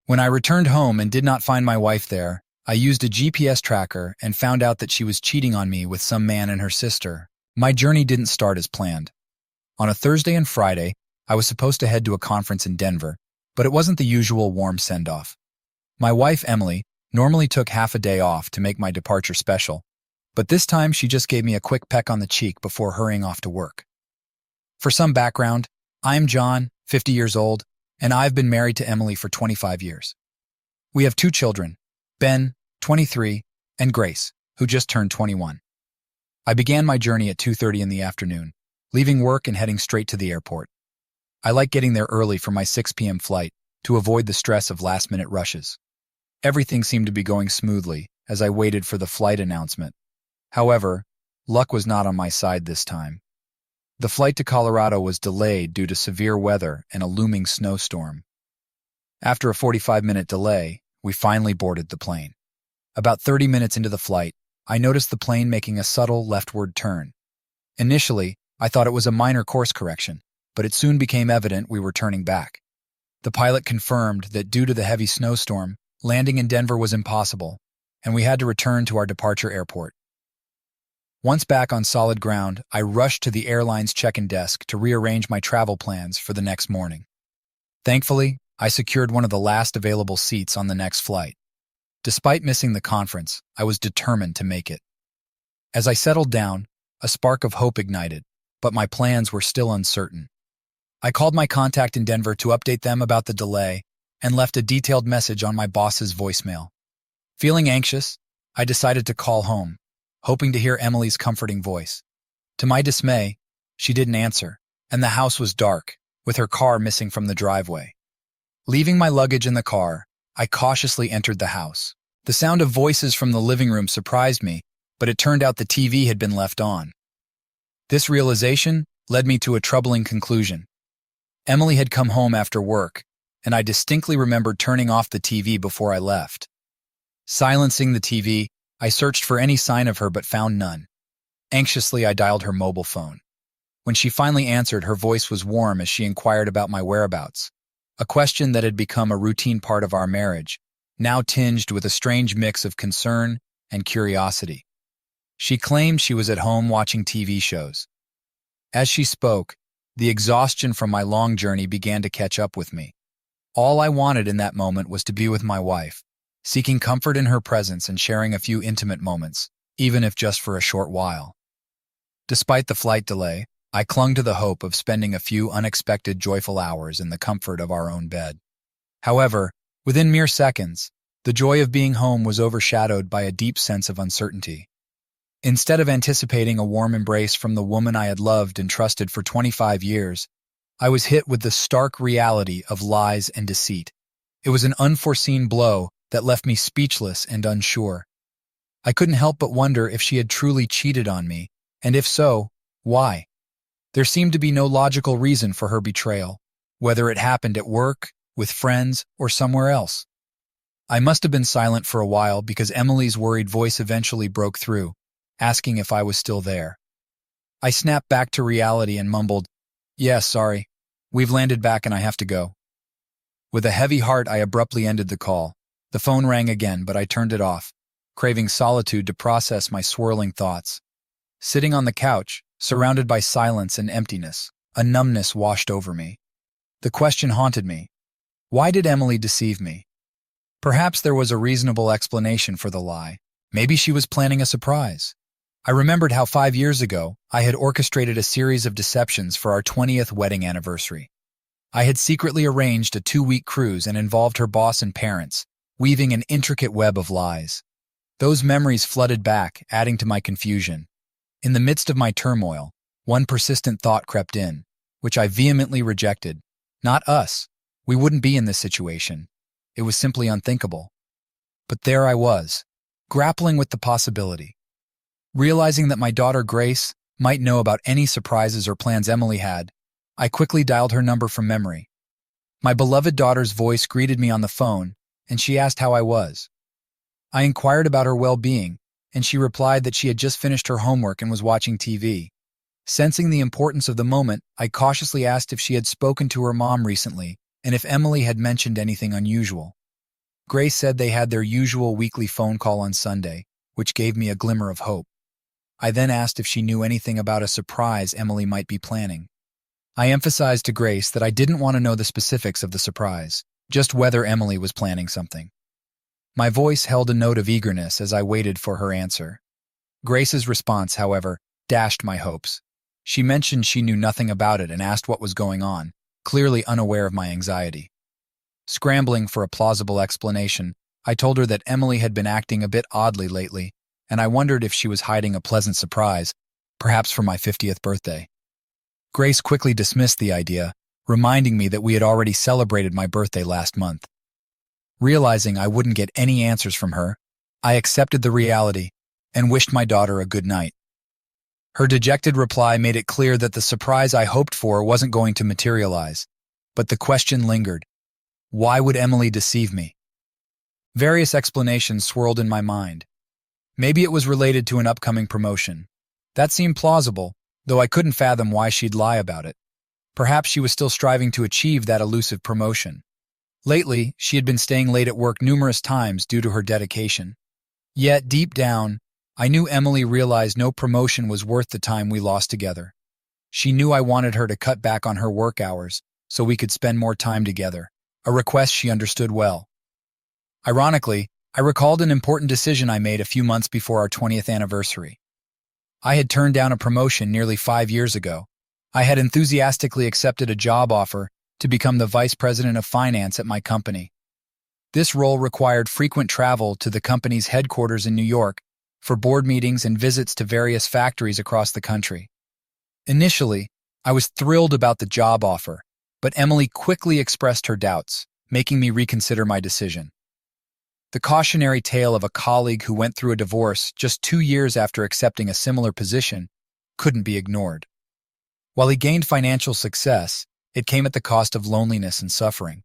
When I returned home and did not find my wife there, I used a GPS tracker and found out that she was cheating on me with some man and her sister. My journey didn't start as planned. On a Thursday and Friday, I was supposed to head to a conference in Denver, but it wasn't the usual warm send-off. My wife, Emily, normally took half a day off to make my departure special, but this time she just gave me a quick peck on the cheek before hurrying off to work. For some background, I'm John, 50 years old, and I've been married to Emily for 25 years. We have 2 children, Ben, 23, and Grace, who just turned 21. I began my journey at 2:30 in the afternoon, leaving work and heading straight to the airport. I like getting there early for my 6 p.m. flight to avoid the stress of last-minute rushes. Everything seemed to be going smoothly as I waited for the flight announcement. However, luck was not on my side this time. The flight to Colorado was delayed due to severe weather and a looming snowstorm. After a 45-minute delay, we finally boarded the plane. About 30 minutes into the flight, I noticed the plane making a subtle leftward turn. Initially, I thought it was a minor course correction, but it soon became evident we were turning back. The pilot confirmed that due to the heavy snowstorm, landing in Denver was impossible, and we had to return to our departure airport. Once back on solid ground, I rushed to the airline's check-in desk to rearrange my travel plans for the next morning. Thankfully, I secured one of the last available seats on the next flight. Despite missing the conference, I was determined to make it. As I settled down, a spark of hope ignited, but my plans were still uncertain. I called my contact in Denver to update them about the delay and left a detailed message on my boss's voicemail. Feeling anxious, I decided to call home, hoping to hear Emily's comforting voice. To my dismay, she didn't answer, and the house was dark, with her car missing from the driveway. Leaving my luggage in the car, I cautiously entered the house. The sound of voices from the living room surprised me, but it turned out the TV had been left on. This realization led me to a troubling conclusion. Emily had come home after work, and I distinctly remembered turning off the TV before I left. Silencing the TV, I searched for any sign of her but found none. Anxiously, I dialed her mobile phone. When she finally answered, her voice was warm as she inquired about my whereabouts, a question that had become a routine part of our marriage, now tinged with a strange mix of concern and curiosity. She claimed she was at home watching TV shows. As she spoke, the exhaustion from my long journey began to catch up with me. All I wanted in that moment was to be with my wife, seeking comfort in her presence and sharing a few intimate moments, even if just for a short while. Despite the flight delay, I clung to the hope of spending a few unexpected joyful hours in the comfort of our own bed. However, within mere seconds, the joy of being home was overshadowed by a deep sense of uncertainty. Instead of anticipating a warm embrace from the woman I had loved and trusted for 25 years, I was hit with the stark reality of lies and deceit. It was an unforeseen blow that left me speechless and unsure. I couldn't help but wonder if she had truly cheated on me, and if so, why? There seemed to be no logical reason for her betrayal, whether it happened at work, with friends, or somewhere else. I must have been silent for a while because Emily's worried voice eventually broke through, asking if I was still there. I snapped back to reality and mumbled, "Yes, sorry. We've landed back and I have to go." With a heavy heart, I abruptly ended the call. The phone rang again, but I turned it off, craving solitude to process my swirling thoughts. Sitting on the couch, surrounded by silence and emptiness, a numbness washed over me. The question haunted me. Why did Emily deceive me? Perhaps there was a reasonable explanation for the lie. Maybe she was planning a surprise. I remembered how 5 years ago, I had orchestrated a series of deceptions for our 20th wedding anniversary. I had secretly arranged a 2-week cruise and involved her boss and parents, weaving an intricate web of lies. Those memories flooded back, adding to my confusion. In the midst of my turmoil, one persistent thought crept in, which I vehemently rejected. Not us. We wouldn't be in this situation. It was simply unthinkable. But there I was, grappling with the possibility. Realizing that my daughter Grace might know about any surprises or plans Emily had, I quickly dialed her number from memory. My beloved daughter's voice greeted me on the phone, and she asked how I was. I inquired about her well-being, and she replied that she had just finished her homework and was watching TV. Sensing the importance of the moment, I cautiously asked if she had spoken to her mom recently and if Emily had mentioned anything unusual. Grace said they had their usual weekly phone call on Sunday, which gave me a glimmer of hope. I then asked if she knew anything about a surprise Emily might be planning. I emphasized to Grace that I didn't want to know the specifics of the surprise, just whether Emily was planning something. My voice held a note of eagerness as I waited for her answer. Grace's response, however, dashed my hopes. She mentioned she knew nothing about it and asked what was going on, clearly unaware of my anxiety. Scrambling for a plausible explanation, I told her that Emily had been acting a bit oddly lately, and I wondered if she was hiding a pleasant surprise, perhaps for my 50th birthday. Grace quickly dismissed the idea, reminding me that we had already celebrated my birthday last month. Realizing I wouldn't get any answers from her, I accepted the reality and wished my daughter a good night. Her dejected reply made it clear that the surprise I hoped for wasn't going to materialize, but the question lingered. Why would Emily deceive me? Various explanations swirled in my mind. Maybe it was related to an upcoming promotion. That seemed plausible, though I couldn't fathom why she'd lie about it. Perhaps she was still striving to achieve that elusive promotion. Lately, she had been staying late at work numerous times due to her dedication. Yet, deep down, I knew Emily realized no promotion was worth the time we lost together. She knew I wanted her to cut back on her work hours so we could spend more time together, a request she understood well. Ironically, I recalled an important decision I made a few months before our 20th anniversary. I had turned down a promotion nearly 5 years ago. I had enthusiastically accepted a job offer to become the vice president of finance at my company. This role required frequent travel to the company's headquarters in New York for board meetings and visits to various factories across the country. Initially, I was thrilled about the job offer, but Emily quickly expressed her doubts, making me reconsider my decision. The cautionary tale of a colleague who went through a divorce just 2 years after accepting a similar position couldn't be ignored. While he gained financial success, it came at the cost of loneliness and suffering.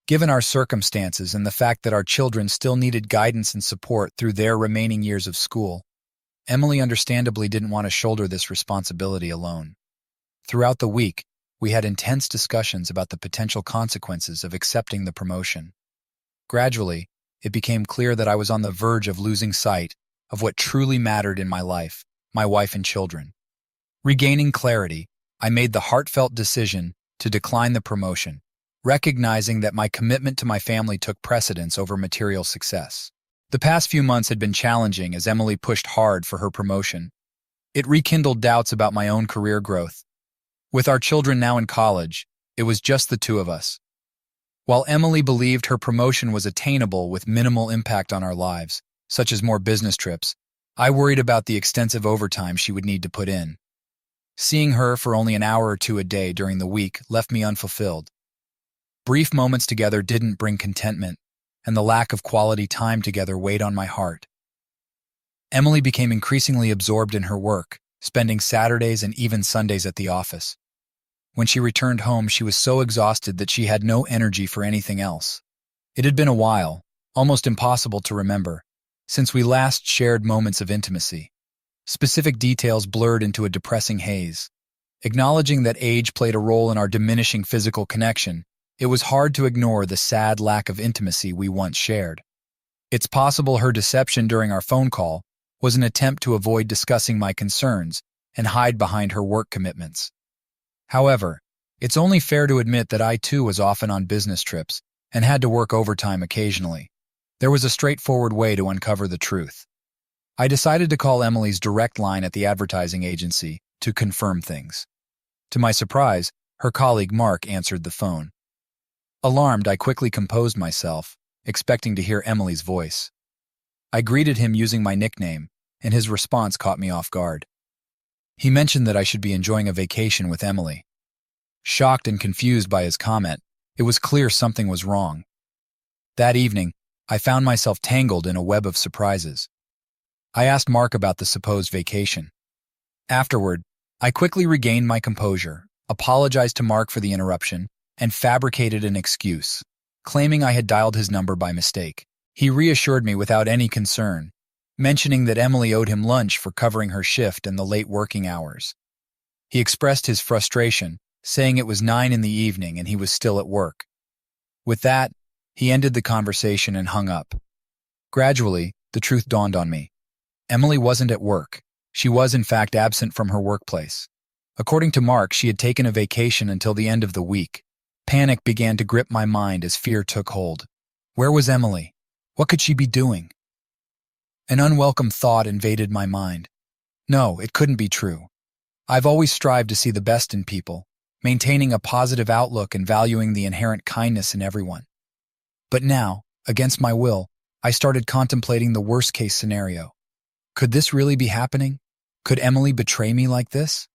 Given our circumstances and the fact that our children still needed guidance and support through their remaining years of school, Emily understandably didn't want to shoulder this responsibility alone. Throughout the week, we had intense discussions about the potential consequences of accepting the promotion. Gradually, it became clear that I was on the verge of losing sight of what truly mattered in my life, my wife and children. Regaining clarity, I made the heartfelt decision to decline the promotion, recognizing that my commitment to my family took precedence over material success. The past few months had been challenging as Emily pushed hard for her promotion. It rekindled doubts about my own career growth. With our children now in college, it was just the two of us. While Emily believed her promotion was attainable with minimal impact on our lives, such as more business trips, I worried about the extensive overtime she would need to put in. Seeing her for only an hour or two a day during the week left me unfulfilled. Brief moments together didn't bring contentment, and the lack of quality time together weighed on my heart. Emily became increasingly absorbed in her work, spending Saturdays and even Sundays at the office. When she returned home, she was so exhausted that she had no energy for anything else. It had been a while, almost impossible to remember, since we last shared moments of intimacy. Specific details blurred into a depressing haze. Acknowledging that age played a role in our diminishing physical connection, it was hard to ignore the sad lack of intimacy we once shared. It's possible her deception during our phone call was an attempt to avoid discussing my concerns and hide behind her work commitments. However, it's only fair to admit that I too was often on business trips and had to work overtime occasionally. There was a straightforward way to uncover the truth. I decided to call Emily's direct line at the advertising agency to confirm things. To my surprise, her colleague Mark answered the phone. Alarmed, I quickly composed myself, expecting to hear Emily's voice. I greeted him using my nickname, and his response caught me off guard. He mentioned that I should be enjoying a vacation with Emily. Shocked and confused by his comment, it was clear something was wrong. That evening, I found myself tangled in a web of surprises. I asked Mark about the supposed vacation. Afterward, I quickly regained my composure, apologized to Mark for the interruption, and fabricated an excuse, claiming I had dialed his number by mistake. He reassured me without any concern, mentioning that Emily owed him lunch for covering her shift and the late working hours. He expressed his frustration, saying it was 9 in the evening and he was still at work. With that, He ended the conversation and hung up. Gradually, the truth dawned on me. Emily wasn't at work. She was, in fact, absent from her workplace. According to Mark, she had taken a vacation until the end of the week. Panic began to grip my mind as fear took hold. Where was Emily? What could she be doing? An unwelcome thought invaded my mind. No, it couldn't be true. I've always strived to see the best in people, maintaining a positive outlook and valuing the inherent kindness in everyone. But now, against my will, I started contemplating the worst-case scenario. Could this really be happening? Could Emily betray me like this?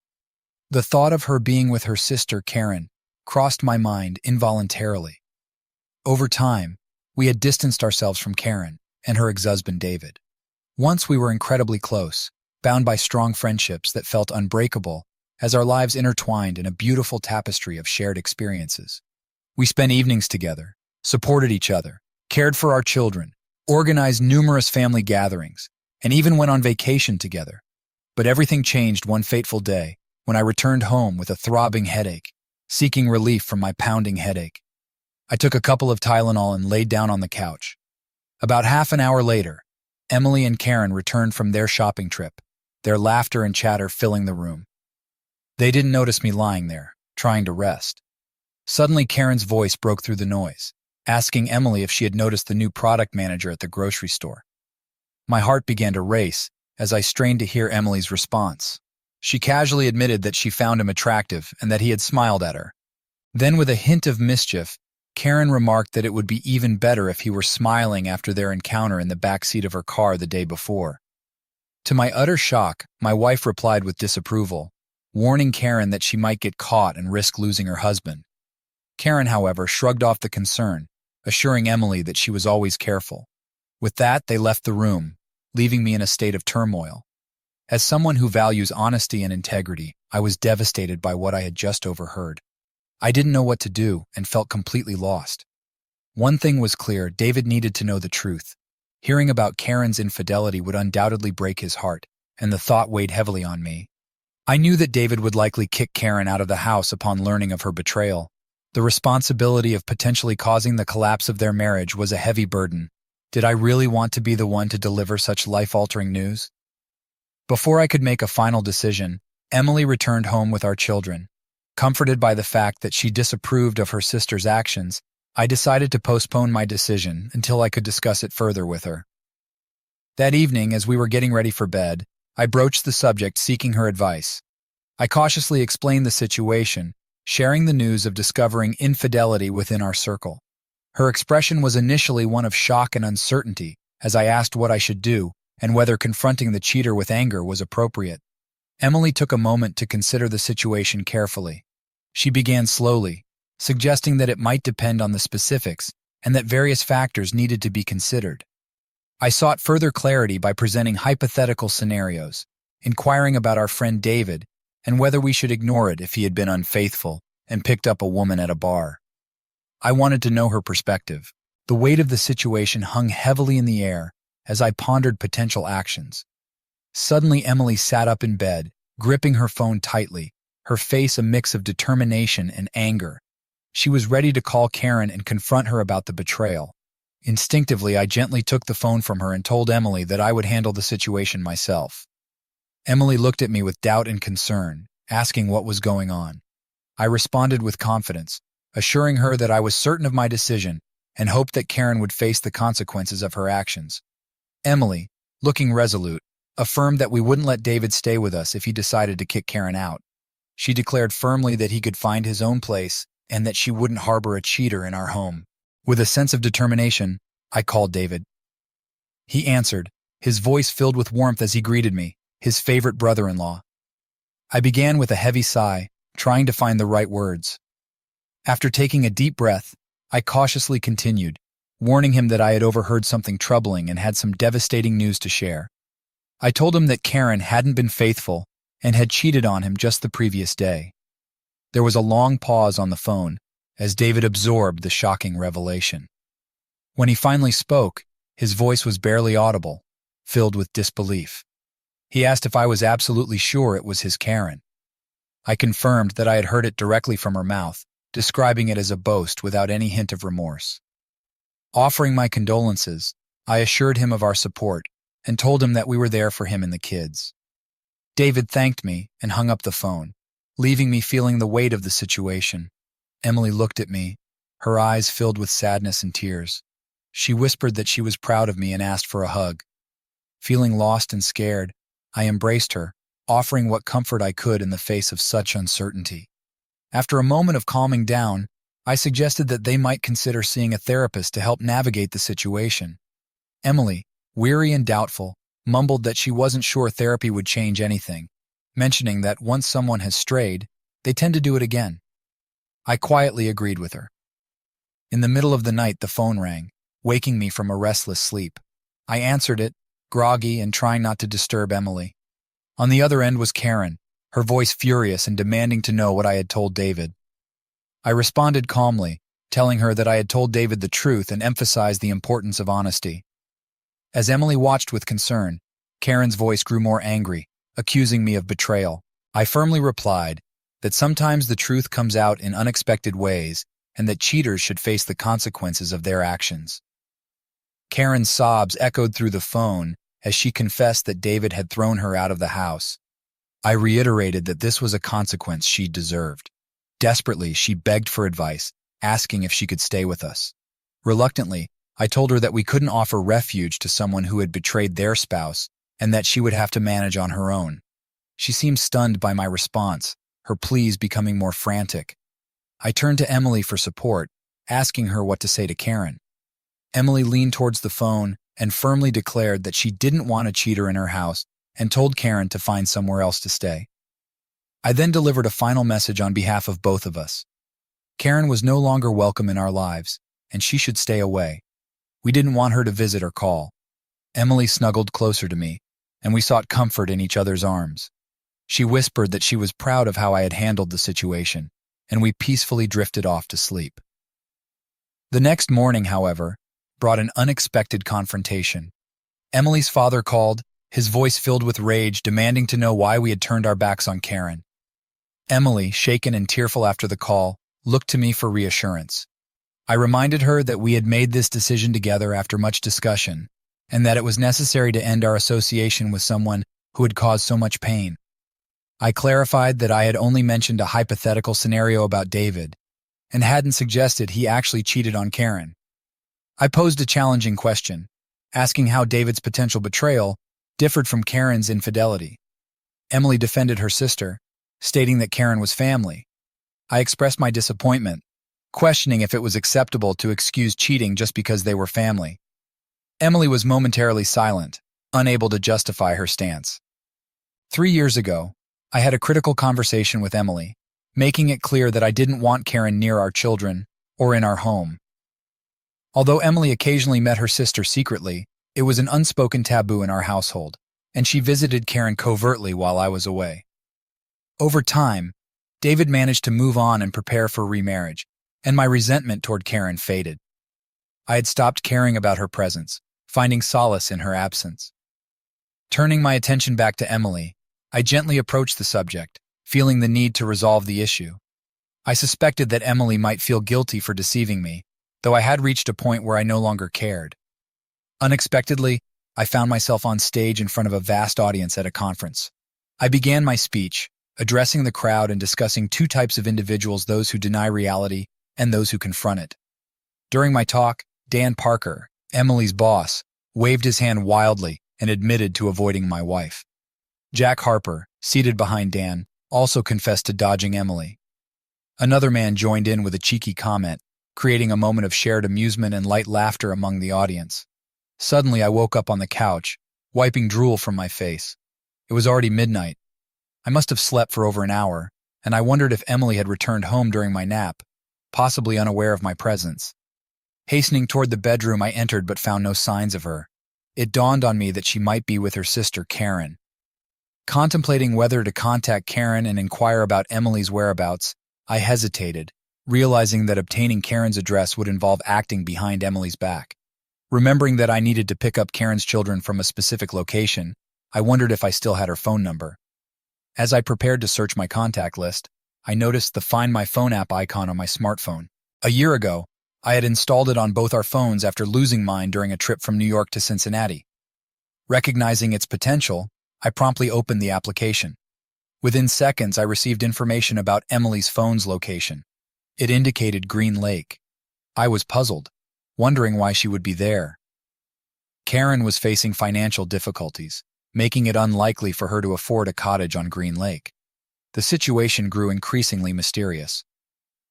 The thought of her being with her sister, Karen, crossed my mind involuntarily. Over time, we had distanced ourselves from Karen and her ex-husband, David. Once we were incredibly close, bound by strong friendships that felt unbreakable as our lives intertwined in a beautiful tapestry of shared experiences. We spent evenings together, supported each other, cared for our children, organized numerous family gatherings, and even went on vacation together. But everything changed one fateful day when I returned home with a throbbing headache, seeking relief from my pounding headache. I took a couple of Tylenol and laid down on the couch. About half an hour later, Emily and Karen returned from their shopping trip, their laughter and chatter filling the room. They didn't notice me lying there, trying to rest. Suddenly, Karen's voice broke through the noise, asking Emily if she had noticed the new product manager at the grocery store. My heart began to race as I strained to hear Emily's response. She casually admitted that she found him attractive and that he had smiled at her. Then, with a hint of mischief, Karen remarked that it would be even better if he were smiling after their encounter in the back seat of her car the day before. To my utter shock, my wife replied with disapproval, warning Karen that she might get caught and risk losing her husband. Karen, however, shrugged off the concern, assuring Emily that she was always careful. With that, they left the room, leaving me in a state of turmoil. As someone who values honesty and integrity, I was devastated by what I had just overheard. I didn't know what to do and felt completely lost. One thing was clear: David needed to know the truth. Hearing about Karen's infidelity would undoubtedly break his heart, and the thought weighed heavily on me. I knew that David would likely kick Karen out of the house upon learning of her betrayal. The responsibility of potentially causing the collapse of their marriage was a heavy burden. Did I really want to be the one to deliver such life-altering news? Before I could make a final decision, Emily returned home with our children. Comforted by the fact that she disapproved of her sister's actions, I decided to postpone my decision until I could discuss it further with her. That evening, as we were getting ready for bed, I broached the subject, seeking her advice. I cautiously explained the situation, sharing the news of discovering infidelity within our circle. Her expression was initially one of shock and uncertainty as I asked what I should do and whether confronting the cheater with anger was appropriate. Emily took a moment to consider the situation carefully. She began slowly, suggesting that it might depend on the specifics and that various factors needed to be considered. I sought further clarity by presenting hypothetical scenarios, inquiring about our friend David and whether we should ignore it if he had been unfaithful and picked up a woman at a bar. I wanted to know her perspective. The weight of the situation hung heavily in the air as I pondered potential actions. Suddenly, Emily sat up in bed, gripping her phone tightly, her face a mix of determination and anger. She was ready to call Karen and confront her about the betrayal. Instinctively, I gently took the phone from her and told Emily that I would handle the situation myself. Emily looked at me with doubt and concern, asking what was going on. I responded with confidence, assuring her that I was certain of my decision and hoped that Karen would face the consequences of her actions. Emily, looking resolute, affirmed that we wouldn't let David stay with us if he decided to kick Karen out. She declared firmly that he could find his own place and that she wouldn't harbor a cheater in our home. With a sense of determination, I called David. He answered, his voice filled with warmth as he greeted me, his favorite brother-in-law. I began with a heavy sigh, trying to find the right words. After taking a deep breath, I cautiously continued, warning him that I had overheard something troubling and had some devastating news to share. I told him that Karen hadn't been faithful and had cheated on him just the previous day. There was a long pause on the phone as David absorbed the shocking revelation. When he finally spoke, his voice was barely audible, filled with disbelief. He asked if I was absolutely sure it was his Karen. I confirmed that I had heard it directly from her mouth, describing it as a boast without any hint of remorse. Offering my condolences, I assured him of our support and told him that we were there for him and the kids. David thanked me and hung up the phone, leaving me feeling the weight of the situation. Emily looked at me, her eyes filled with sadness and tears. She whispered that she was proud of me and asked for a hug. Feeling lost and scared, I embraced her, offering what comfort I could in the face of such uncertainty. After a moment of calming down, I suggested that they might consider seeing a therapist to help navigate the situation. Emily, weary and doubtful, mumbled that she wasn't sure therapy would change anything, mentioning that once someone has strayed, they tend to do it again. I quietly agreed with her. In the middle of the night, the phone rang, waking me from a restless sleep. I answered it, groggy and trying not to disturb Emily. On the other end was Karen, her voice furious and demanding to know what I had told David. I responded calmly, telling her that I had told David the truth and emphasized the importance of honesty. As Emily watched with concern, Karen's voice grew more angry, accusing me of betrayal. I firmly replied that sometimes the truth comes out in unexpected ways and that cheaters should face the consequences of their actions. Karen's sobs echoed through the phone as she confessed that David had thrown her out of the house. I reiterated that this was a consequence she deserved. Desperately, she begged for advice, asking if she could stay with us. Reluctantly, I told her that we couldn't offer refuge to someone who had betrayed their spouse and that she would have to manage on her own. She seemed stunned by my response, her pleas becoming more frantic. I turned to Emily for support, asking her what to say to Karen. Emily leaned towards the phone and firmly declared that she didn't want a cheater in her house and told Karen to find somewhere else to stay. I then delivered a final message on behalf of both of us. Karen was no longer welcome in our lives, and she should stay away. We didn't want her to visit or call. Emily snuggled closer to me, and we sought comfort in each other's arms. She whispered that she was proud of how I had handled the situation, and we peacefully drifted off to sleep. The next morning, however, brought an unexpected confrontation. Emily's father called, his voice filled with rage, demanding to know why we had turned our backs on Karen. Emily, shaken and tearful after the call, looked to me for reassurance. I reminded her that we had made this decision together after much discussion, and that it was necessary to end our association with someone who had caused so much pain. I clarified that I had only mentioned a hypothetical scenario about David, and hadn't suggested he actually cheated on Karen. I posed a challenging question, asking how David's potential betrayal differed from Karen's infidelity. Emily defended her sister, stating that Karen was family. I expressed my disappointment, questioning if it was acceptable to excuse cheating just because they were family. Emily was momentarily silent, unable to justify her stance. 3 years ago, I had a critical conversation with Emily, making it clear that I didn't want Karen near our children or in our home. Although Emily occasionally met her sister secretly, it was an unspoken taboo in our household, and she visited Karen covertly while I was away. Over time, David managed to move on and prepare for remarriage, and my resentment toward Karen faded. I had stopped caring about her presence, finding solace in her absence. Turning my attention back to Emily, I gently approached the subject, feeling the need to resolve the issue. I suspected that Emily might feel guilty for deceiving me, though I had reached a point where I no longer cared. Unexpectedly, I found myself on stage in front of a vast audience at a conference. I began my speech, addressing the crowd and discussing two types of individuals: those who deny reality and those who confront it. During my talk, Dan Parker, Emily's boss, waved his hand wildly and admitted to avoiding my wife. Jack Harper, seated behind Dan, also confessed to dodging Emily. Another man joined in with a cheeky comment, creating a moment of shared amusement and light laughter among the audience. Suddenly, I woke up on the couch, wiping drool from my face. It was already midnight. I must have slept for over an hour, and I wondered if Emily had returned home during my nap, possibly unaware of my presence. Hastening toward the bedroom, I entered but found no signs of her. It dawned on me that she might be with her sister Karen. Contemplating whether to contact Karen and inquire about Emily's whereabouts, I hesitated, realizing that obtaining Karen's address would involve acting behind Emily's back. Remembering that I needed to pick up Karen's children from a specific location, I wondered if I still had her phone number. As I prepared to search my contact list, I noticed the Find My Phone app icon on my smartphone. A year ago, I had installed it on both our phones after losing mine during a trip from New York to Cincinnati. Recognizing its potential, I promptly opened the application. Within seconds, I received information about Emily's phone's location. It indicated Green Lake. I was puzzled, wondering why she would be there. Karen was facing financial difficulties, making it unlikely for her to afford a cottage on Green Lake. The situation grew increasingly mysterious.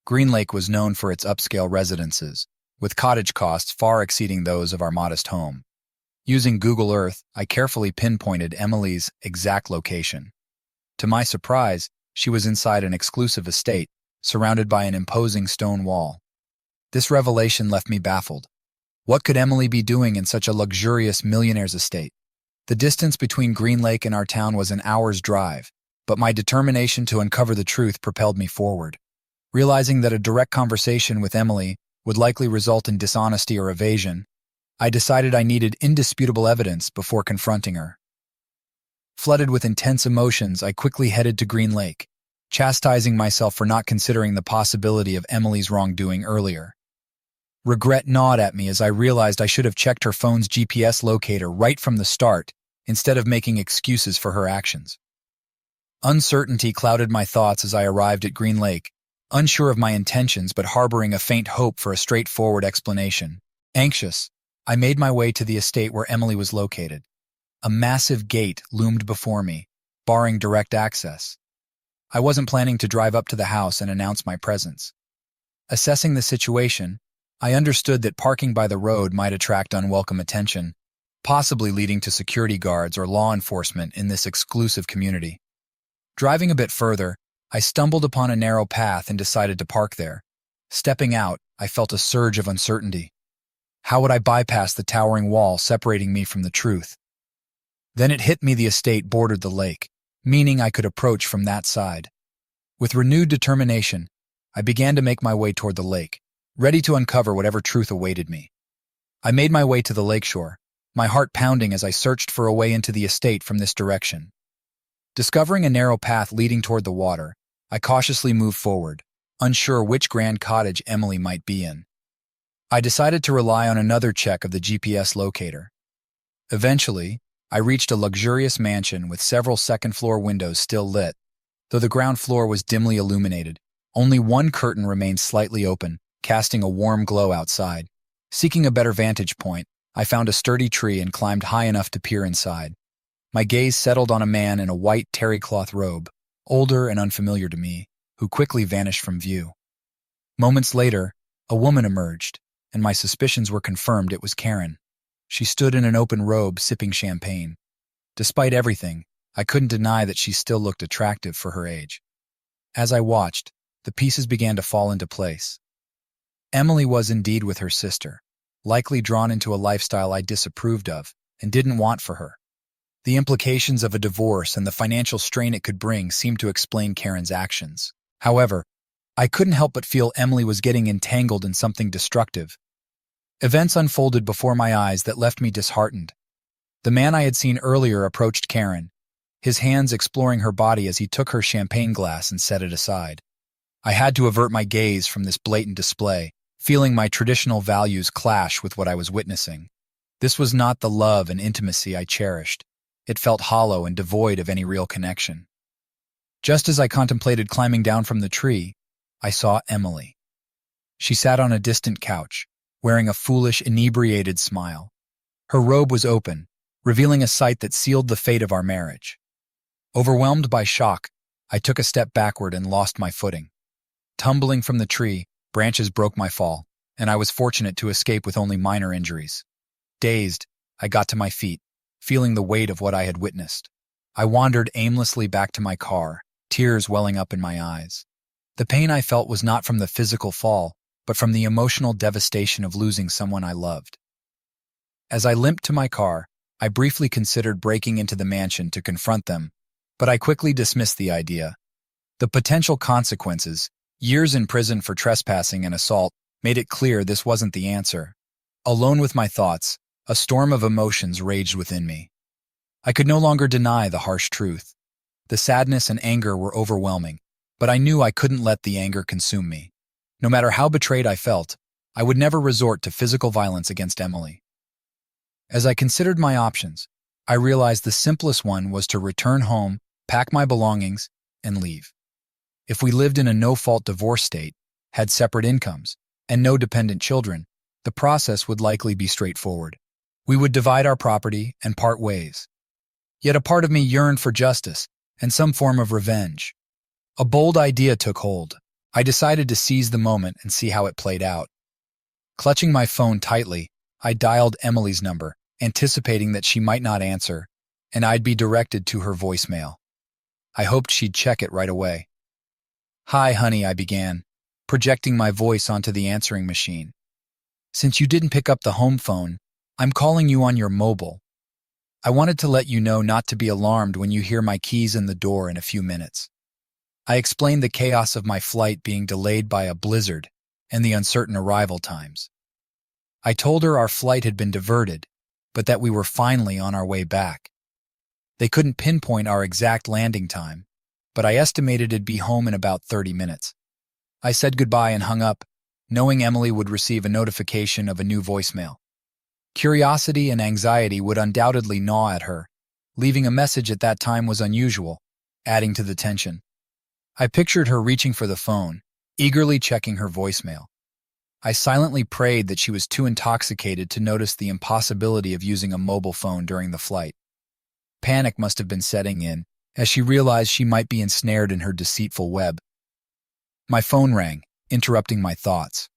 Green Lake was known for its upscale residences, with cottage costs far exceeding those of our modest home. Using Google Earth, I carefully pinpointed Emily's exact location. To my surprise, she was inside an exclusive estate, surrounded by an imposing stone wall. This revelation left me baffled. What could Emily be doing in such a luxurious millionaire's estate? The distance between Green Lake and our town was an hour's drive, but my determination to uncover the truth propelled me forward. Realizing that a direct conversation with Emily would likely result in dishonesty or evasion, I decided I needed indisputable evidence before confronting her. Flooded with intense emotions, I quickly headed to Green Lake, chastising myself for not considering the possibility of Emily's wrongdoing earlier. Regret gnawed at me as I realized I should have checked her phone's GPS locator right from the start instead of making excuses for her actions. Uncertainty clouded my thoughts as I arrived at Green Lake, unsure of my intentions but harboring a faint hope for a straightforward explanation. Anxious, I made my way to the estate where Emily was located. A massive gate loomed before me, barring direct access. I wasn't planning to drive up to the house and announce my presence. Assessing the situation, I understood that parking by the road might attract unwelcome attention, possibly leading to security guards or law enforcement in this exclusive community. Driving a bit further, I stumbled upon a narrow path and decided to park there. Stepping out, I felt a surge of uncertainty. How would I bypass the towering wall separating me from the truth? Then it hit me the estate bordered the lake, meaning I could approach from that side. With renewed determination, I began to make my way toward the lake, ready to uncover whatever truth awaited me. I made my way to the lakeshore, my heart pounding as I searched for a way into the estate from this direction. Discovering a narrow path leading toward the water, I cautiously moved forward, unsure which grand cottage Emily might be in. I decided to rely on another check of the GPS locator. Eventually, I reached a luxurious mansion with several second-floor windows still lit. Though the ground floor was dimly illuminated, only one curtain remained slightly open, casting a warm glow outside. Seeking a better vantage point, I found a sturdy tree and climbed high enough to peer inside. My gaze settled on a man in a white terry-cloth robe, older and unfamiliar to me, who quickly vanished from view. Moments later, a woman emerged, and my suspicions were confirmed. It was Karen. She stood in an open robe sipping champagne. Despite everything, I couldn't deny that she still looked attractive for her age. As I watched, the pieces began to fall into place. Emily was indeed with her sister, likely drawn into a lifestyle I disapproved of and didn't want for her. The implications of a divorce and the financial strain it could bring seemed to explain Karen's actions. However, I couldn't help but feel Emily was getting entangled in something destructive. Events unfolded before my eyes that left me disheartened. The man I had seen earlier approached Karen, his hands exploring her body as he took her champagne glass and set it aside. I had to avert my gaze from this blatant display, feeling my traditional values clash with what I was witnessing. This was not the love and intimacy I cherished. It felt hollow and devoid of any real connection. Just as I contemplated climbing down from the tree, I saw Emily. She sat on a distant couch, wearing a foolish, inebriated smile. Her robe was open, revealing a sight that sealed the fate of our marriage. Overwhelmed by shock, I took a step backward and lost my footing. Tumbling from the tree, branches broke my fall, and I was fortunate to escape with only minor injuries. Dazed, I got to my feet, feeling the weight of what I had witnessed. I wandered aimlessly back to my car, tears welling up in my eyes. The pain I felt was not from the physical fall, but from the emotional devastation of losing someone I loved. As I limped to my car, I briefly considered breaking into the mansion to confront them, but I quickly dismissed the idea. The potential consequences, years in prison for trespassing and assault, made it clear this wasn't the answer. Alone with my thoughts, a storm of emotions raged within me. I could no longer deny the harsh truth. The sadness and anger were overwhelming, but I knew I couldn't let the anger consume me. No matter how betrayed I felt, I would never resort to physical violence against Emily. As I considered my options, I realized the simplest one was to return home, pack my belongings, and leave. If we lived in a no-fault divorce state, had separate incomes, and no dependent children, the process would likely be straightforward. We would divide our property and part ways. Yet a part of me yearned for justice and some form of revenge. A bold idea took hold. I decided to seize the moment and see how it played out. Clutching my phone tightly, I dialed Emily's number, anticipating that she might not answer, and I'd be directed to her voicemail. I hoped she'd check it right away. "Hi, honey," I began, projecting my voice onto the answering machine. "Since you didn't pick up the home phone, I'm calling you on your mobile. I wanted to let you know not to be alarmed when you hear my keys in the door in a few minutes." I explained the chaos of my flight being delayed by a blizzard and the uncertain arrival times. I told her our flight had been diverted, but that we were finally on our way back. They couldn't pinpoint our exact landing time, but I estimated it'd be home in about 30 minutes. I said goodbye and hung up, knowing Emily would receive a notification of a new voicemail. Curiosity and anxiety would undoubtedly gnaw at her. Leaving a message at that time was unusual, adding to the tension. I pictured her reaching for the phone, eagerly checking her voicemail. I silently prayed that she was too intoxicated to notice the impossibility of using a mobile phone during the flight. Panic must have been setting in, as she realized she might be ensnared in her deceitful web. My phone rang, interrupting my thoughts.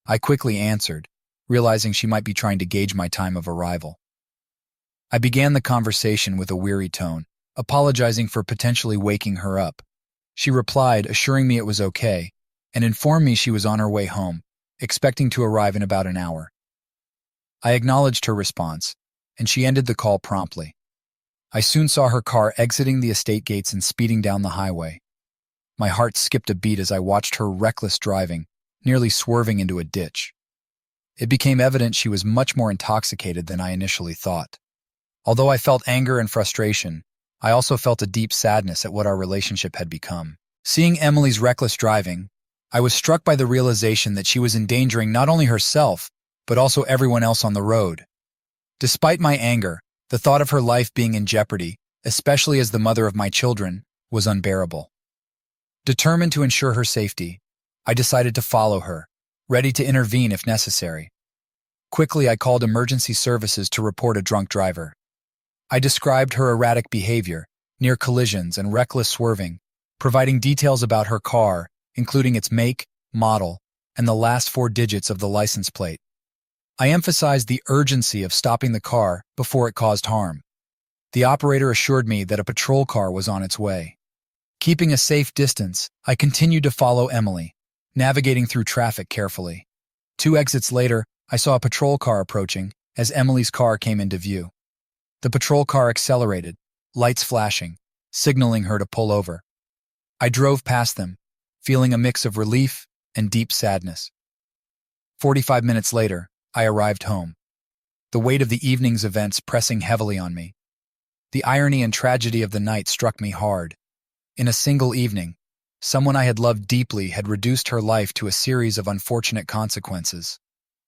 I quickly answered, realizing she might be trying to gauge my time of arrival. I began the conversation with a weary tone, apologizing for potentially waking her up. She replied, assuring me it was okay, and informed me she was on her way home, expecting to arrive in about an hour. I acknowledged her response, and she ended the call promptly. I soon saw her car exiting the estate gates and speeding down the highway. My heart skipped a beat as I watched her reckless driving, nearly swerving into a ditch. It became evident she was much more intoxicated than I initially thought. Although I felt anger and frustration, I also felt a deep sadness at what our relationship had become. Seeing Emily's reckless driving, I was struck by the realization that she was endangering not only herself, but also everyone else on the road. Despite my anger, the thought of her life being in jeopardy, especially as the mother of my children, was unbearable. Determined to ensure her safety, I decided to follow her, ready to intervene if necessary. Quickly, I called emergency services to report a drunk driver. I described her erratic behavior, near collisions and reckless swerving, providing details about her car, including its make, model, and the last 4 digits of the license plate. I emphasized the urgency of stopping the car before it caused harm. The operator assured me that a patrol car was on its way. Keeping a safe distance, I continued to follow Emily, navigating through traffic carefully. 2 exits later, I saw a patrol car approaching as Emily's car came into view. The patrol car accelerated, lights flashing, signaling her to pull over. I drove past them, feeling a mix of relief and deep sadness. 45 minutes later, I arrived home, the weight of the evening's events pressing heavily on me. The irony and tragedy of the night struck me hard. In a single evening, someone I had loved deeply had reduced her life to a series of unfortunate consequences.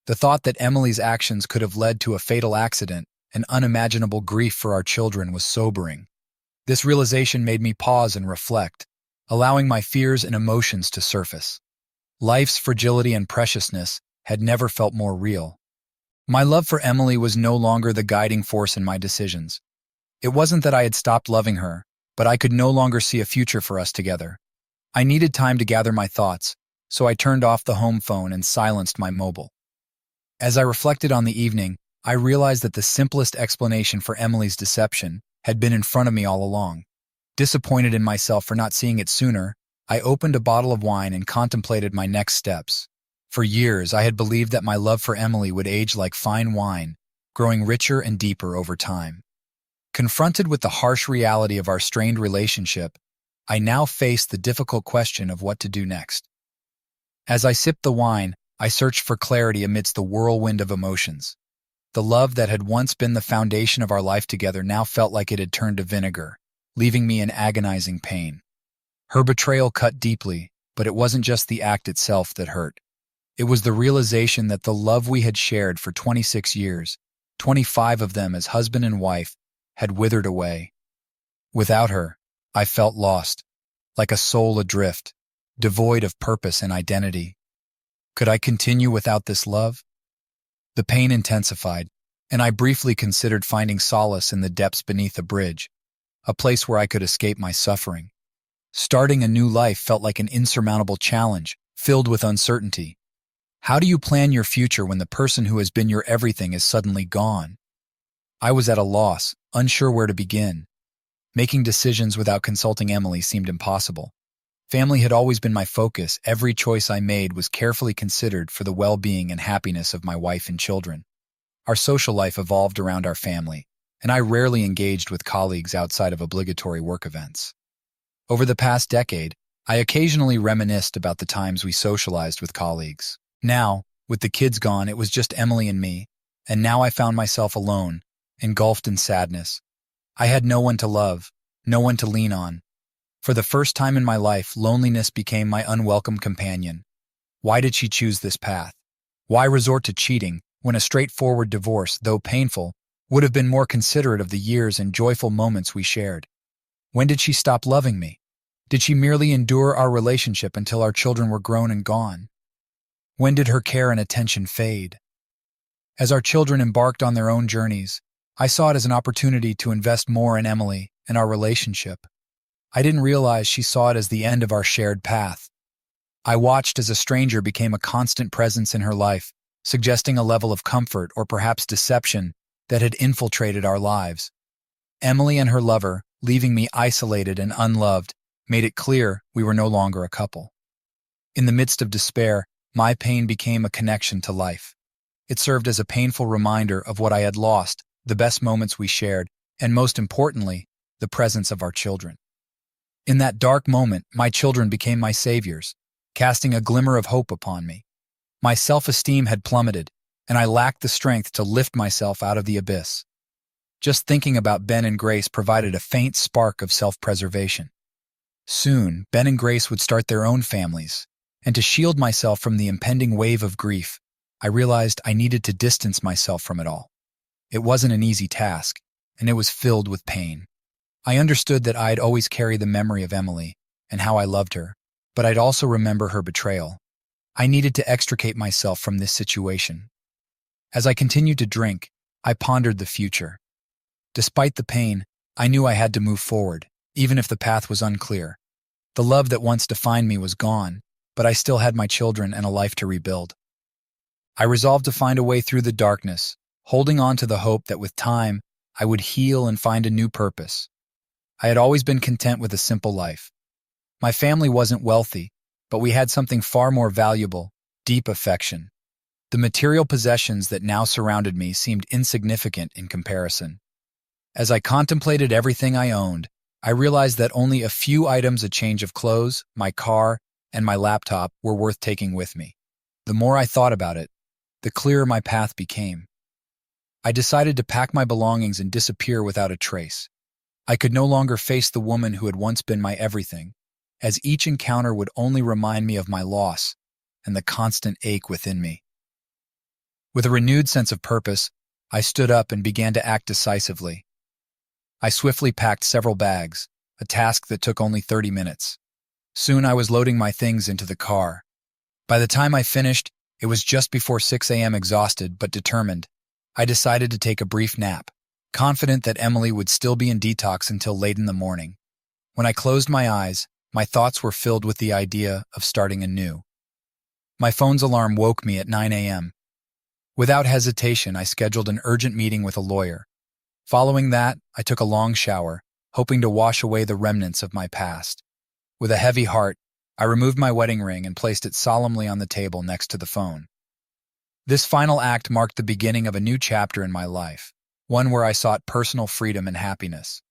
The thought that Emily's actions could have led to a fatal accident and unimaginable grief for our children was sobering. This realization made me pause and reflect, allowing my fears and emotions to surface. Life's fragility and preciousness had never felt more real. My love for Emily was no longer the guiding force in my decisions. It wasn't that I had stopped loving her, but I could no longer see a future for us together. I needed time to gather my thoughts, so I turned off the home phone and silenced my mobile. As I reflected on the evening, I realized that the simplest explanation for Emily's deception had been in front of me all along. Disappointed in myself for not seeing it sooner, I opened a bottle of wine and contemplated my next steps. For years, I had believed that my love for Emily would age like fine wine, growing richer and deeper over time. Confronted with the harsh reality of our strained relationship, I now faced the difficult question of what to do next. As I sipped the wine, I searched for clarity amidst the whirlwind of emotions. The love that had once been the foundation of our life together now felt like it had turned to vinegar, leaving me in agonizing pain. Her betrayal cut deeply, but it wasn't just the act itself that hurt. It was the realization that the love we had shared for 26 years, 25 of them as husband and wife, had withered away. Without her, I felt lost, like a soul adrift, devoid of purpose and identity. Could I continue without this love? The pain intensified, and I briefly considered finding solace in the depths beneath a bridge, a place where I could escape my suffering. Starting a new life felt like an insurmountable challenge, filled with uncertainty. How do you plan your future when the person who has been your everything is suddenly gone? I was at a loss, unsure where to begin. Making decisions without consulting Emily seemed impossible. Family had always been my focus. Every choice I made was carefully considered for the well-being and happiness of my wife and children. Our social life evolved around our family, and I rarely engaged with colleagues outside of obligatory work events. Over the past decade, I occasionally reminisced about the times we socialized with colleagues. Now, with the kids gone, it was just Emily and me, and now I found myself alone, engulfed in sadness. I had no one to love, no one to lean on. For the first time in my life, loneliness became my unwelcome companion. Why did she choose this path? Why resort to cheating when a straightforward divorce, though painful, would have been more considerate of the years and joyful moments we shared? When did she stop loving me? Did she merely endure our relationship until our children were grown and gone? When did her care and attention fade? As our children embarked on their own journeys, I saw it as an opportunity to invest more in Emily and our relationship. I didn't realize she saw it as the end of our shared path. I watched as a stranger became a constant presence in her life, suggesting a level of comfort or perhaps deception that had infiltrated our lives. Emily and her lover, leaving me isolated and unloved, made it clear we were no longer a couple. In the midst of despair, my pain became a connection to life. It served as a painful reminder of what I had lost, the best moments we shared, and most importantly, the presence of our children. In that dark moment, my children became my saviors, casting a glimmer of hope upon me. My self-esteem had plummeted, and I lacked the strength to lift myself out of the abyss. Just thinking about Ben and Grace provided a faint spark of self-preservation. Soon, Ben and Grace would start their own families, and to shield myself from the impending wave of grief, I realized I needed to distance myself from it all. It wasn't an easy task, and it was filled with pain. I understood that I'd always carry the memory of Emily and how I loved her, but I'd also remember her betrayal. I needed to extricate myself from this situation. As I continued to drink, I pondered the future. Despite the pain, I knew I had to move forward, even if the path was unclear. The love that once defined me was gone, but I still had my children and a life to rebuild. I resolved to find a way through the darkness, holding on to the hope that with time, I would heal and find a new purpose. I had always been content with a simple life. My family wasn't wealthy, but we had something far more valuable: deep affection. The material possessions that now surrounded me seemed insignificant in comparison. As I contemplated everything I owned, I realized that only a few items, a change of clothes, my car, and my laptop, were worth taking with me. The more I thought about it, the clearer my path became. I decided to pack my belongings and disappear without a trace. I could no longer face the woman who had once been my everything, as each encounter would only remind me of my loss and the constant ache within me. With a renewed sense of purpose, I stood up and began to act decisively. I swiftly packed several bags, a task that took only 30 minutes. Soon I was loading my things into the car. By the time I finished, it was just before 6 a.m. Exhausted but determined, I decided to take a brief nap, confident that Emily would still be in detox until late in the morning. When I closed my eyes, my thoughts were filled with the idea of starting anew. My phone's alarm woke me at 9 a.m. Without hesitation, I scheduled an urgent meeting with a lawyer. Following that, I took a long shower, hoping to wash away the remnants of my past. With a heavy heart, I removed my wedding ring and placed it solemnly on the table next to the phone. This final act marked the beginning of a new chapter in my life, one where I sought personal freedom and happiness.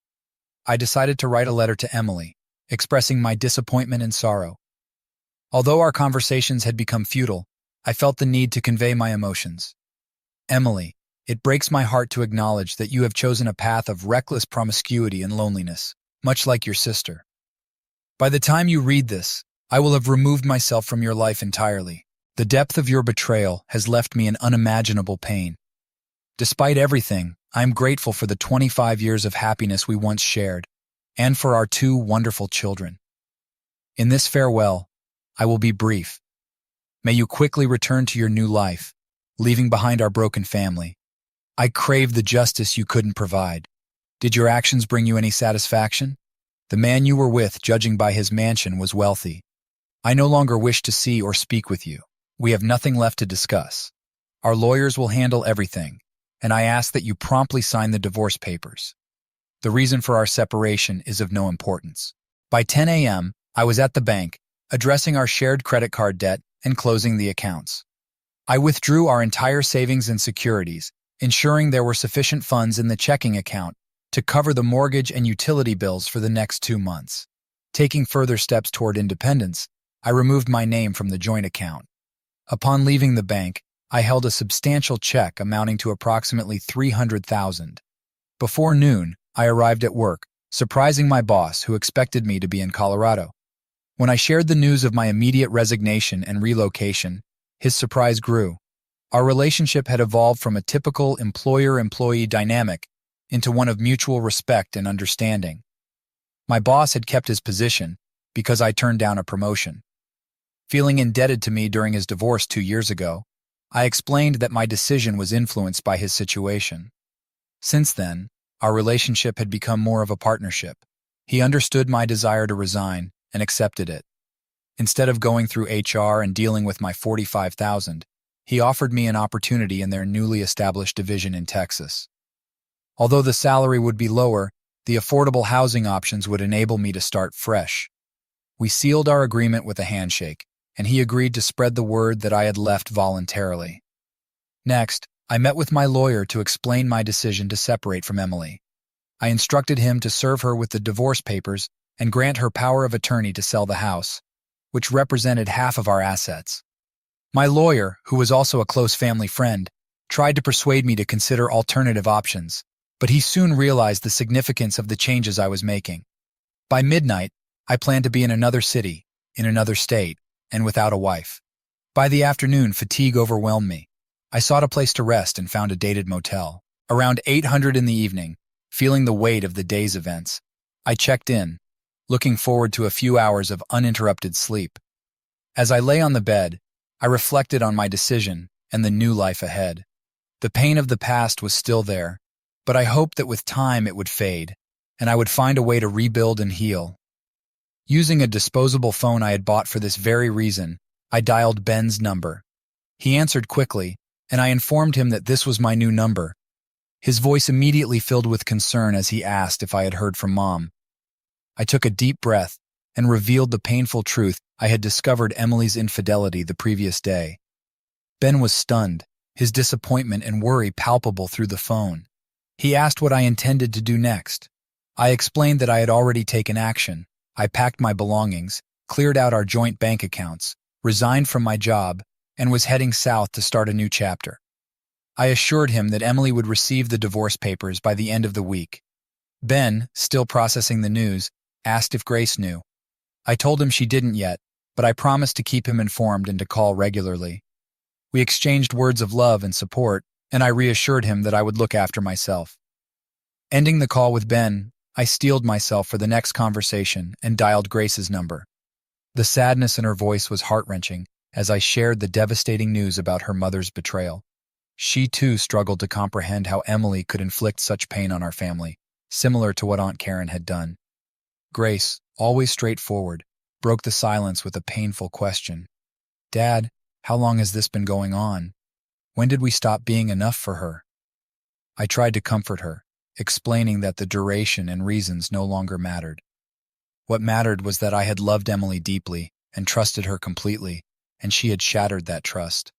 I decided to write a letter to Emily, expressing my disappointment and sorrow. Although our conversations had become futile, I felt the need to convey my emotions. Emily, it breaks my heart to acknowledge that you have chosen a path of reckless promiscuity and loneliness, much like your sister. By the time you read this, I will have removed myself from your life entirely. The depth of your betrayal has left me in unimaginable pain. Despite everything, I am grateful for the 25 years of happiness we once shared, and for our 2 wonderful children. In this farewell, I will be brief. May you quickly return to your new life, leaving behind our broken family. I crave the justice you couldn't provide. Did your actions bring you any satisfaction? The man you were with, judging by his mansion, was wealthy. I no longer wish to see or speak with you. We have nothing left to discuss. Our lawyers will handle everything, and I ask that you promptly sign the divorce papers. The reason for our separation is of no importance. By 10 a.m., I was at the bank, addressing our shared credit card debt and closing the accounts. I withdrew our entire savings and securities, ensuring there were sufficient funds in the checking account to cover the mortgage and utility bills for the next 2 months. Taking further steps toward independence, I removed my name from the joint account. Upon leaving the bank, I held a substantial check amounting to approximately $300,000. Before noon, I arrived at work, surprising my boss, who expected me to be in Colorado. When I shared the news of my immediate resignation and relocation, his surprise grew. Our relationship had evolved from a typical employer-employee dynamic into one of mutual respect and understanding. My boss had kept his position because I turned down a promotion. Feeling indebted to me during his divorce 2 years ago, I explained that my decision was influenced by his situation. Since then, our relationship had become more of a partnership. He understood my desire to resign and accepted it. Instead of going through HR and dealing with my $45,000, he offered me an opportunity in their newly established division in Texas. Although the salary would be lower, the affordable housing options would enable me to start fresh. We sealed our agreement with a handshake, and he agreed to spread the word that I had left voluntarily. Next, I met with my lawyer to explain my decision to separate from Emily. I instructed him to serve her with the divorce papers and grant her power of attorney to sell the house, which represented half of our assets. My lawyer, who was also a close family friend, tried to persuade me to consider alternative options, but he soon realized the significance of the changes I was making. By midnight, I planned to be in another city, in another state, and without a wife. By the afternoon, fatigue overwhelmed me. I sought a place to rest and found a dated motel. Around 8:00 in the evening, feeling the weight of the day's events, I checked in, looking forward to a few hours of uninterrupted sleep. As I lay on the bed, I reflected on my decision and the new life ahead. The pain of the past was still there, but I hoped that with time it would fade, and I would find a way to rebuild and heal. Using a disposable phone I had bought for this very reason, I dialed Ben's number. He answered quickly, and I informed him that this was my new number. His voice immediately filled with concern as he asked if I had heard from Mom. I took a deep breath and revealed the painful truth. I had discovered Emily's infidelity the previous day. Ben was stunned, his disappointment and worry palpable through the phone. He asked what I intended to do next. I explained that I had already taken action. I packed my belongings, cleared out our joint bank accounts, resigned from my job, and was heading south to start a new chapter. I assured him that Emily would receive the divorce papers by the end of the week. Ben, still processing the news, asked if Grace knew. I told him she didn't yet, but I promised to keep him informed and to call regularly. We exchanged words of love and support, and I reassured him that I would look after myself. Ending the call with Ben, I steeled myself for the next conversation and dialed Grace's number. The sadness in her voice was heart-wrenching as I shared the devastating news about her mother's betrayal. She too struggled to comprehend how Emily could inflict such pain on our family, similar to what Aunt Karen had done. Grace, always straightforward, broke the silence with a painful question. "Dad, how long has this been going on? When did we stop being enough for her?" I tried to comfort her, explaining that the duration and reasons no longer mattered. What mattered was that I had loved Emily deeply and trusted her completely, and she had shattered that trust.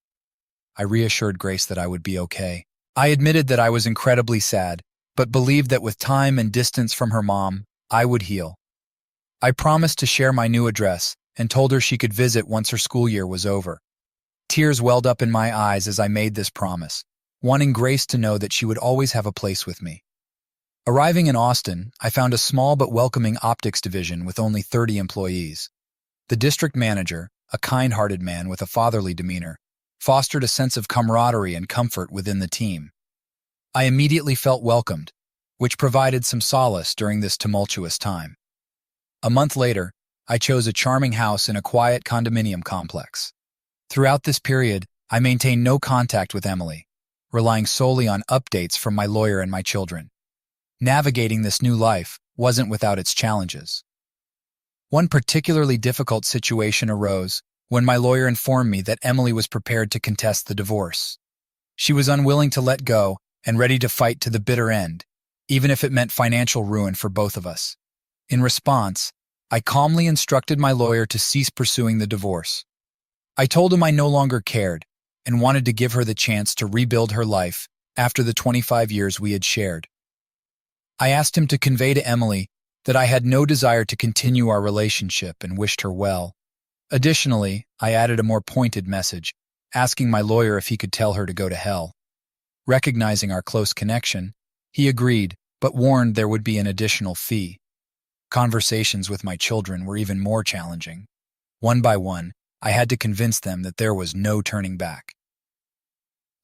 I reassured Grace that I would be okay. I admitted that I was incredibly sad, but believed that with time and distance from her mom, I would heal. I promised to share my new address and told her she could visit once her school year was over. Tears welled up in my eyes as I made this promise, wanting Grace to know that she would always have a place with me. Arriving in Austin, I found a small but welcoming optics division with only 30 employees. The district manager, a kind-hearted man with a fatherly demeanor, fostered a sense of camaraderie and comfort within the team. I immediately felt welcomed, which provided some solace during this tumultuous time. A month later, I chose a charming house in a quiet condominium complex. Throughout this period, I maintained no contact with Emily, relying solely on updates from my lawyer and my children. Navigating this new life wasn't without its challenges. One particularly difficult situation arose when my lawyer informed me that Emily was prepared to contest the divorce. She was unwilling to let go and ready to fight to the bitter end, even if it meant financial ruin for both of us. In response, I calmly instructed my lawyer to cease pursuing the divorce. I told him I no longer cared and wanted to give her the chance to rebuild her life after the 25 years we had shared. I asked him to convey to Emily that I had no desire to continue our relationship and wished her well. Additionally, I added a more pointed message, asking my lawyer if he could tell her to go to hell. Recognizing our close connection, he agreed, but warned there would be an additional fee. Conversations with my children were even more challenging. One by one, I had to convince them that there was no turning back.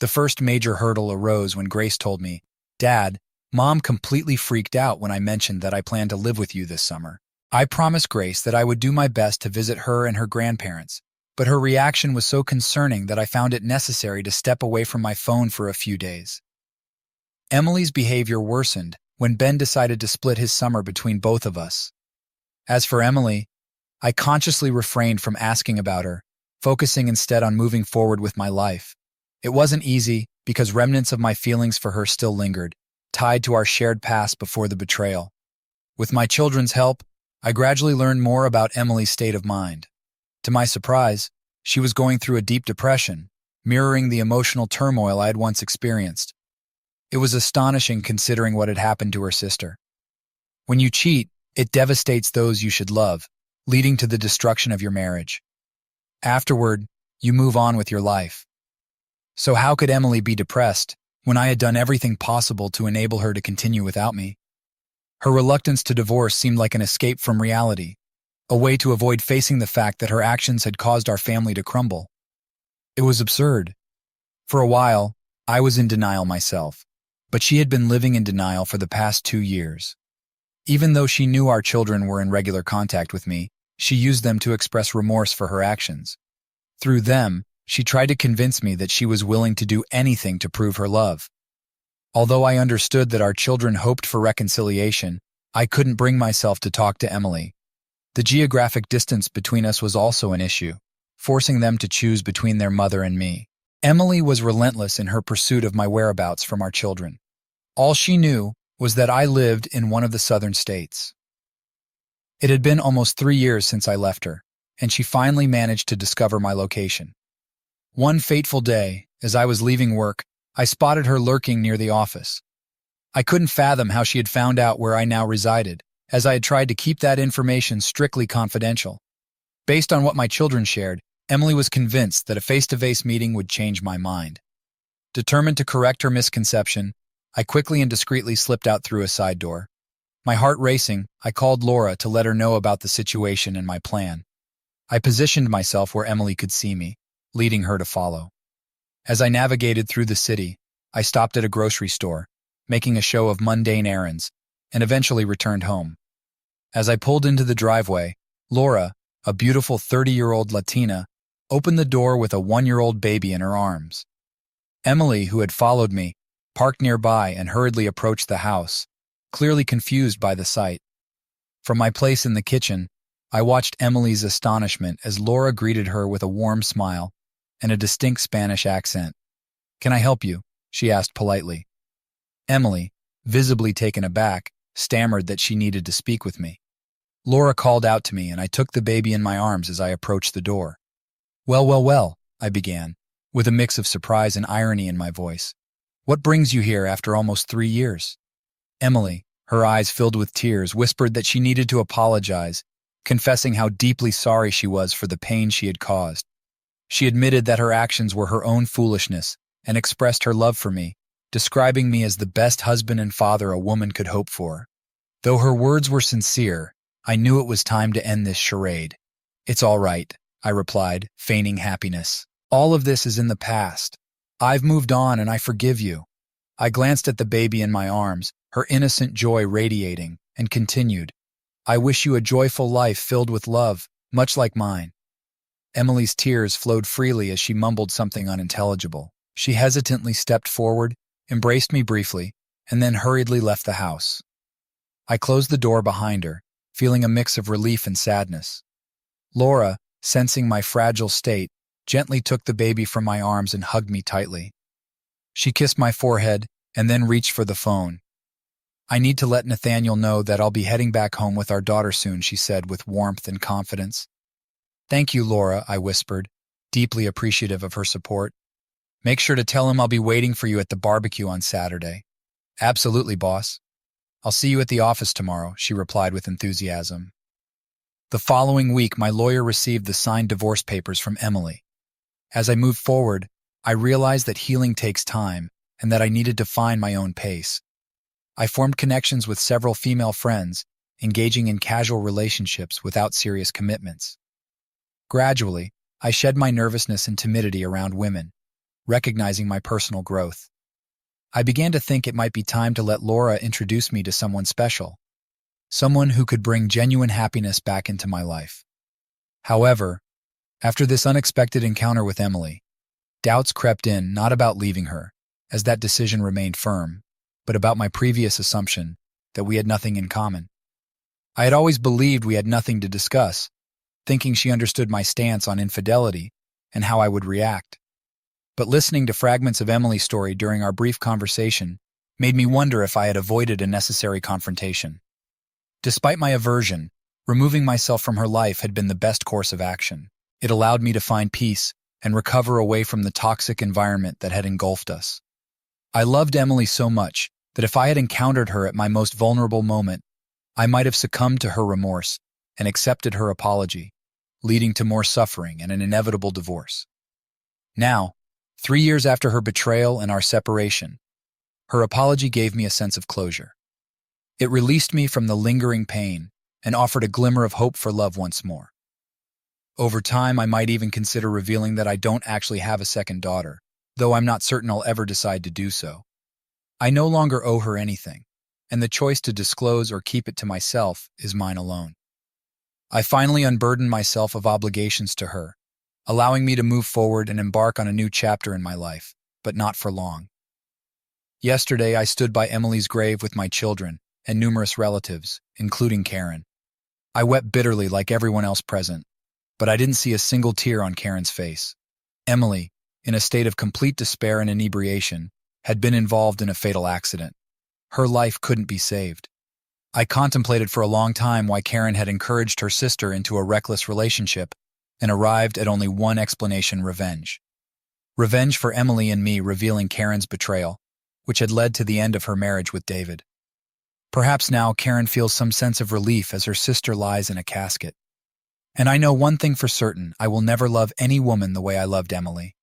The first major hurdle arose when Grace told me, "Dad, Mom completely freaked out when I mentioned that I planned to live with you this summer." I promised Grace that I would do my best to visit her and her grandparents, but her reaction was so concerning that I found it necessary to step away from my phone for a few days. Emily's behavior worsened when Ben decided to split his summer between both of us. As for Emily, I consciously refrained from asking about her, focusing instead on moving forward with my life. It wasn't easy because remnants of my feelings for her still lingered, tied to our shared past before the betrayal. With my children's help, I gradually learned more about Emily's state of mind. To my surprise, she was going through a deep depression, mirroring the emotional turmoil I had once experienced. It was astonishing considering what had happened to her sister. When you cheat, it devastates those you should love, leading to the destruction of your marriage. Afterward, you move on with your life. So how could Emily be depressed when I had done everything possible to enable her to continue without me? Her reluctance to divorce seemed like an escape from reality, a way to avoid facing the fact that her actions had caused our family to crumble. It was absurd. For a while, I was in denial myself, but she had been living in denial for the past 2 years. Even though she knew our children were in regular contact with me, she used them to express remorse for her actions. Through them, she tried to convince me that she was willing to do anything to prove her love. Although I understood that our children hoped for reconciliation, I couldn't bring myself to talk to Emily. The geographic distance between us was also an issue, forcing them to choose between their mother and me. Emily was relentless in her pursuit of my whereabouts from our children. All she knew was that I lived in one of the southern states. It had been almost 3 years since I left her, and she finally managed to discover my location. One fateful day, as I was leaving work, I spotted her lurking near the office. I couldn't fathom how she had found out where I now resided, as I had tried to keep that information strictly confidential. Based on what my children shared, Emily was convinced that a face-to-face meeting would change my mind. Determined to correct her misconception, I quickly and discreetly slipped out through a side door. My heart racing, I called Laura to let her know about the situation and my plan. I positioned myself where Emily could see me, leading her to follow. As I navigated through the city, I stopped at a grocery store, making a show of mundane errands, and eventually returned home. As I pulled into the driveway, Laura, a beautiful 30-year-old Latina, opened the door with a 1-year-old baby in her arms. Emily, who had followed me, parked nearby and hurriedly approached the house, clearly confused by the sight. From my place in the kitchen, I watched Emily's astonishment as Laura greeted her with a warm smile and a distinct Spanish accent. "Can I help you?" she asked politely. Emily, visibly taken aback, stammered that she needed to speak with me. Laura called out to me and I took the baby in my arms as I approached the door. Well, I began, with a mix of surprise and irony in my voice. "What brings you here after almost 3 years?" Emily, her eyes filled with tears, whispered that she needed to apologize, confessing how deeply sorry she was for the pain she had caused. She admitted that her actions were her own foolishness and expressed her love for me, describing me as the best husband and father a woman could hope for. Though her words were sincere, I knew it was time to end this charade. "It's all right," I replied, feigning happiness. All of this is in the past. I've moved on and I forgive you. I glanced at the baby in my arms, her innocent joy radiating, and continued, I wish you a joyful life filled with love, much like mine. Emily's tears flowed freely as she mumbled something unintelligible. She hesitantly stepped forward, embraced me briefly, and then hurriedly left the house. I closed the door behind her, feeling a mix of relief and sadness. Laura, sensing my fragile state, gently took the baby from my arms and hugged me tightly. She kissed my forehead and then reached for the phone. I need to let Nathaniel know that I'll be heading back home with our daughter soon, she said with warmth and confidence. Thank you, Laura, I whispered, deeply appreciative of her support. Make sure to tell him I'll be waiting for you at the barbecue on Saturday. Absolutely, boss. I'll see you at the office tomorrow, she replied with enthusiasm. The following week, my lawyer received the signed divorce papers from Emily. As I moved forward, I realized that healing takes time and that I needed to find my own pace. I formed connections with several female friends, engaging in casual relationships without serious commitments. Gradually, I shed my nervousness and timidity around women, recognizing my personal growth. I began to think it might be time to let Laura introduce me to someone special, someone who could bring genuine happiness back into my life. However, after this unexpected encounter with Emily, doubts crept in, not about leaving her, as that decision remained firm, but about my previous assumption that we had nothing in common. I had always believed we had nothing to discuss, thinking she understood my stance on infidelity and how I would react. But listening to fragments of Emily's story during our brief conversation made me wonder if I had avoided a necessary confrontation. Despite my aversion, removing myself from her life had been the best course of action. It allowed me to find peace and recover away from the toxic environment that had engulfed us. I loved Emily so much that if I had encountered her at my most vulnerable moment, I might have succumbed to her remorse and accepted her apology, leading to more suffering and an inevitable divorce. Now, 3 years after her betrayal and our separation, her apology gave me a sense of closure. It released me from the lingering pain and offered a glimmer of hope for love once more. Over time, I might even consider revealing that I don't actually have a second daughter, though I'm not certain I'll ever decide to do so. I no longer owe her anything, and the choice to disclose or keep it to myself is mine alone. I finally unburdened myself of obligations to her, allowing me to move forward and embark on a new chapter in my life, but not for long. Yesterday, I stood by Emily's grave with my children and numerous relatives, including Karen. I wept bitterly like everyone else present, but I didn't see a single tear on Karen's face. Emily, in a state of complete despair and inebriation, had been involved in a fatal accident. Her life couldn't be saved. I contemplated for a long time why Karen had encouraged her sister into a reckless relationship and arrived at only one explanation: revenge. Revenge for Emily and me, revealing Karen's betrayal, which had led to the end of her marriage with David. Perhaps now Karen feels some sense of relief as her sister lies in a casket. And I know one thing for certain: I will never love any woman the way I loved Emily.